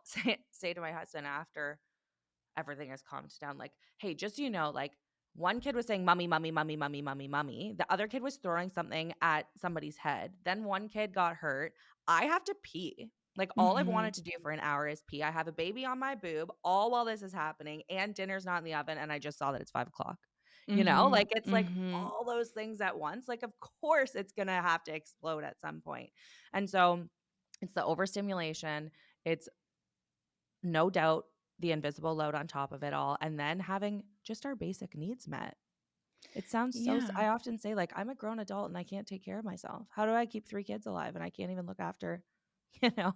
say to my husband after everything has calmed down. Like, hey, just so you know, like one kid was saying mummy, mummy, mummy, mummy, mummy, mummy. The other kid was throwing something at somebody's head. Then one kid got hurt. I have to pee. Like all I've Mhm. wanted to do for an hour is pee. I have a baby on my boob all while this is happening, and dinner's not in the oven, and I just saw that it's 5 o'clock. Mhm. Like it's like Mhm. all those things at once. Like, of course, it's gonna have to explode at some point. And so it's the overstimulation. It's no doubt the invisible load on top of it all, and then having just our basic needs met. It sounds so Yeah. I often say, like, I'm a grown adult and I can't take care of myself. How do I keep 3 kids alive and I can't even look after, you know,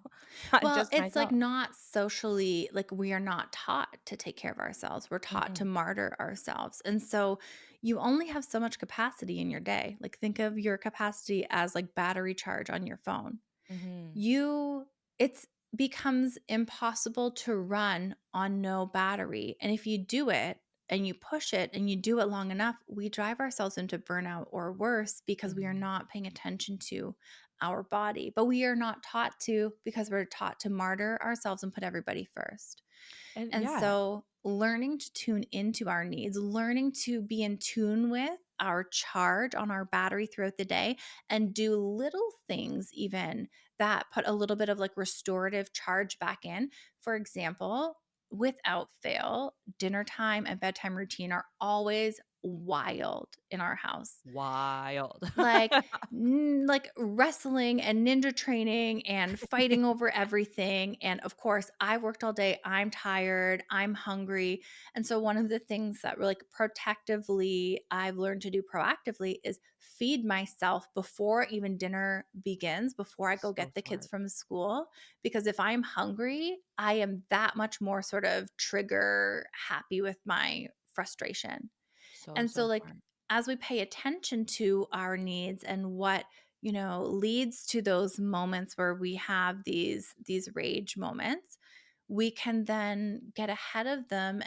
Well, just it's like myself? not socially, like we are not taught to take care of ourselves. We're taught to Mm-mm. martyr ourselves. And so you only have so much capacity in your day. Like think of your capacity as like battery charge on your phone. Mhm. You it's becomes impossible to run on no battery. And if you do it and you push it and you do it long enough, we drive ourselves into burnout or worse because we are Mhm. not paying attention to our body. But we are not taught to because we're taught to martyr ourselves and put everybody first. And And yeah. so, learning to tune into our needs, learning to be in tune with our charge on our battery throughout the day, and do little things, even that put a little bit of like restorative charge back in. For example, without fail, dinner time and bedtime routine are always wild in our house. Wild. Like, like wrestling and ninja training and fighting over everything, and of course, I worked all day, I'm tired, I'm hungry, and so one of the things that like protectively I've learned to do proactively is feed myself before even dinner begins, before I go So get the kids smart. from school, because if I'm hungry, I am that much more sort of trigger happy with my frustration. So, And so, so like, smart. as we pay attention to our needs and what, leads to those moments where we have these rage moments, we can then get ahead of them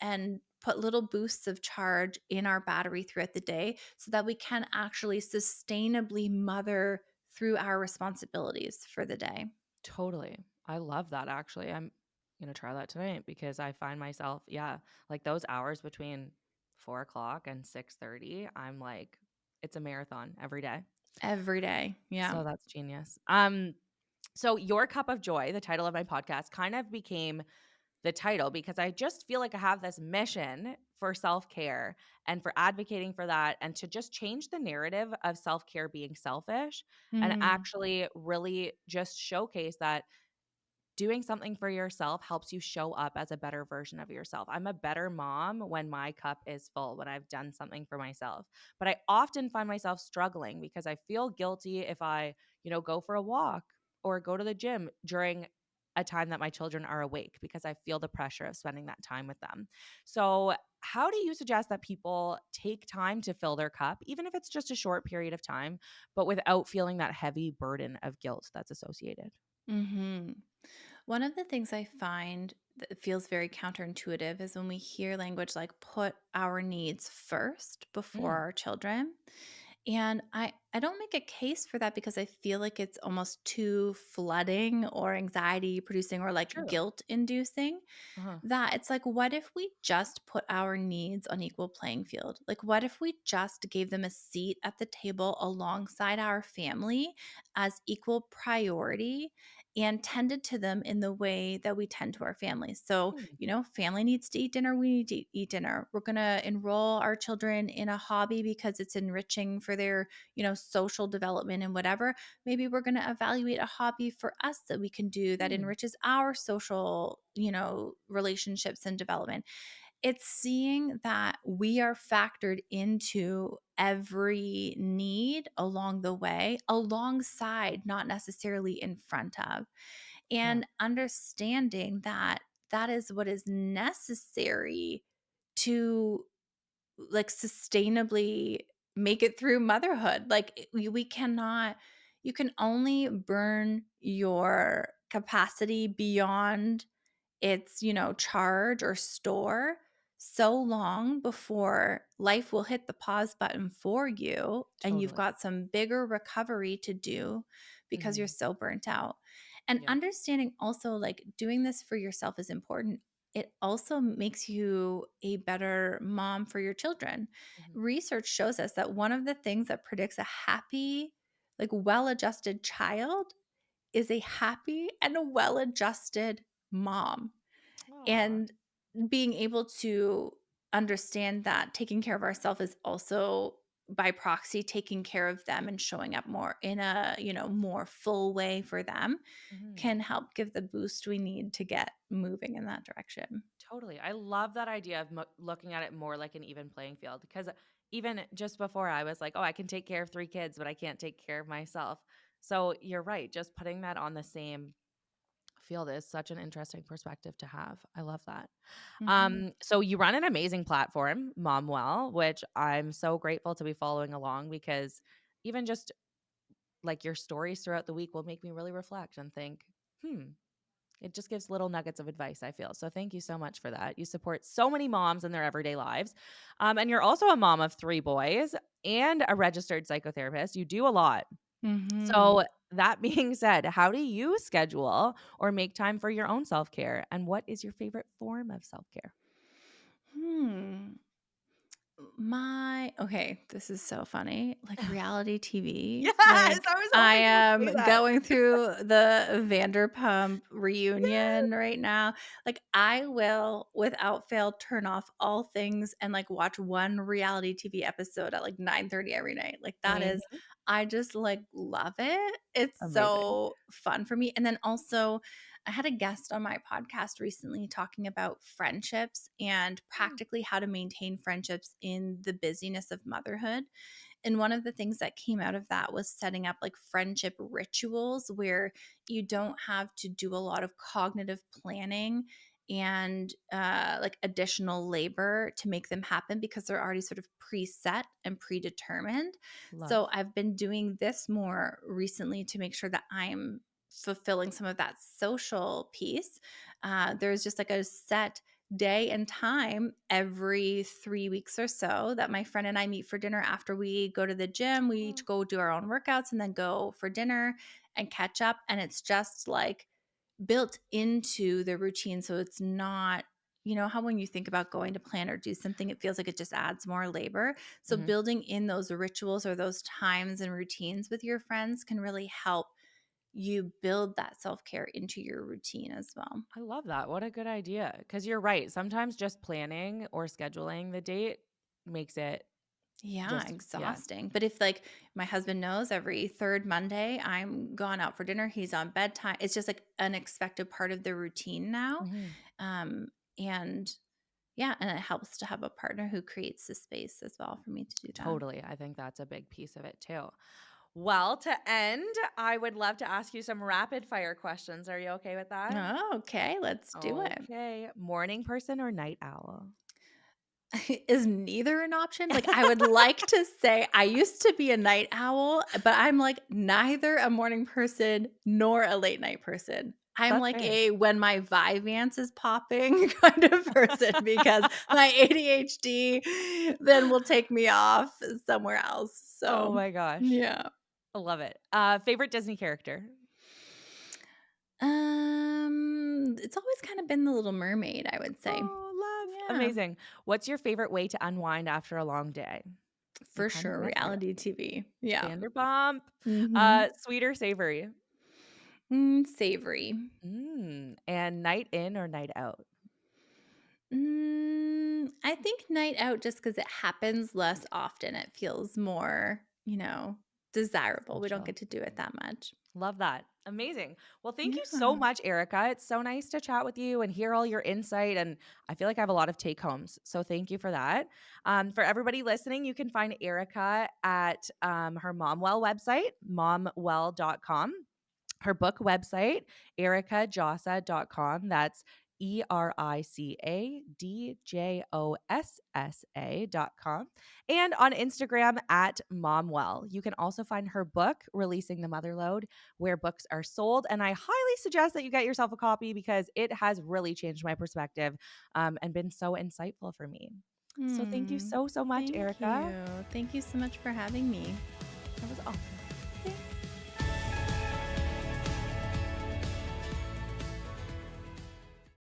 and put little boosts of charge in our battery throughout the day so that we can actually sustainably mother through our responsibilities for the day. Totally. I love that actually. I'm gonna try that tonight because I find myself, yeah, like those hours between 4 o'clock and 6:30, I'm like, it's a marathon every day. Every day. Yeah. So that's genius. So Your Cup of Joy, the title of my podcast, kind of became the title because I just feel like I have this mission for self-care and for advocating for that and to just change the narrative of self-care being selfish and Mm. actually really just showcase that doing something for yourself helps you show up as a better version of yourself. I'm a better mom when my cup is full, when I've done something for myself. But I often find myself struggling because I feel guilty if I, go for a walk or go to the gym during a time that my children are awake because I feel the pressure of spending that time with them. So, how do you suggest that people take time to fill their cup, even if it's just a short period of time, but without feeling that heavy burden of guilt that's associated? Mhm. One of the things I find that feels very counterintuitive is when we hear language like put our needs first before Mm, our children. And I don't make a case for that because I feel like it's almost too flooding or anxiety producing or like true. guilt inducing. Uh-huh. That it's like, what if we just put our needs on equal playing field? Like, what if we just gave them a seat at the table alongside our family as equal priority and tended to them in the way that we tend to our families? So, Hmm. family needs to eat dinner, we need to eat dinner. We're going to enroll our children in a hobby because it's enriching for their, social development and whatever. Maybe we're going to evaluate a hobby for us that we can do that Hmm. enriches our social, relationships and development. It's seeing that we are factored into every need along the way, alongside, not necessarily in front of, Yeah, and understanding that that is what is necessary to like sustainably make it through motherhood. Like we cannot, you can only burn your capacity beyond its, charge or store so long before life will hit the pause button for you and you've totally. got some bigger recovery to do because you're Mhm. so burnt out. And Yep. understanding also like doing this for yourself is important. It also makes you a better mom for your children. Mhm. Research shows us that one of the things that predicts a happy, like well-adjusted child is a happy and a well-adjusted mom. Aw. And being able to understand that taking care of ourselves is also by proxy taking care of them and showing up more in a, more full way for them Mhm. can help give the boost we need to get moving in that direction. Totally. I love that idea of looking at it more like an even playing field because even just before I was like, "Oh, I can take care of 3 kids, but I can't take care of myself." So, you're right, just putting that on the same field is such an interesting perspective to have. I love that. Mhm. So you run an amazing platform, Momwell, which I'm so grateful to be following along because even just like your stories throughout the week will make me really reflect and think, hmm, it just gives little nuggets of advice, I feel. So thank you so much for that. You support so many moms in their everyday lives. And you're also a mom of 3 boys and a registered psychotherapist. You do a lot. Mhm. So that being said, how do you schedule or make time for your own self care? And what is your favorite form of self care? Hmm. Okay, this is so funny. Like reality TV, Yes, I like was I hoping you would say am that. going through the Vanderpump Yes. reunion right now. Like I will without fail turn off all things and like watch one reality TV episode at like 9:30 every night. Like that is Mhm. I just like love it. It's Amazing. so fun for me. And then also I had a guest on my podcast recently talking about friendships and Mm. practically how to maintain friendships in the busyness of motherhood. And one of the things that came out of that was setting up like friendship rituals where you don't have to do a lot of cognitive planning and like additional labor to make them happen because they're already sort of preset and predetermined. Love. So I've been doing this more recently to make sure that I'm fulfilling some of that social piece. There's just like a set day and time every 3 weeks or so that my friend and I meet for dinner after we go to the gym. We each Mm. go do our own workouts and then go for dinner and catch up. And it's just like built into the routine. So it's not, you know, how when you think about going to plan or do something, it feels like it just adds more labor. So Mhm. building in those rituals or those times and routines with your friends can really help you build that self care into your routine as well. I love that. What a good idea. Because you're right. Sometimes just planning or scheduling the date makes it Yeah, just, yeah. exhausting. But if like my husband knows every third Monday I'm gone out for dinner, he's on bedtime. It's just like an expected part of the routine now. Mhm. Um, and yeah, and it helps to have a partner who creates the space as well for me to do that. Totally. I think that's a big piece of it too. Well, to end, I would love to ask you some rapid fire questions. Are you okay with that? Oh, okay, let's do it. Okay. Morning person or night owl? Is neither an option? Like, I would like to say I used to be a night owl, but I'm like neither a morning person nor a late night person. I'm That's like fair. a when my Vyvanse is popping kind of person because my ADHD then will take me off somewhere else. Oh So, my gosh. yeah. I love it. Favorite Disney character? It's always kind of been the Little Mermaid, I would say. Oh, love. Yeah, Amazing. What's your favorite way to unwind after a long day? You for kind of sure, answered it. reality TV. Yeah. Vanderpump. Mhm. Sweet or savory? Savory. And night in or night out? I think night out just because it happens less often. It feels more, desirable. We don't Social. get to do it that much. Love that. Amazing. Well, thank you so Yeah. much, Erica. It's so nice to chat with you and hear all your insight. And I feel like I have a lot of take homes. So thank you for that. For everybody listening, you can find Erica at her Momwell website, momwell.com. Her book website, ericadjossa.com. That's ERICADJOSSA.com. And on Instagram at Momwell. You can also find her book, Releasing the Motherload, where books are sold. And I highly suggest that you get yourself a copy because it has really changed my perspective and been so insightful for me. So thank you Hmm. so, so much, Thank Erica. you. Thank you so much for having me. That was awesome.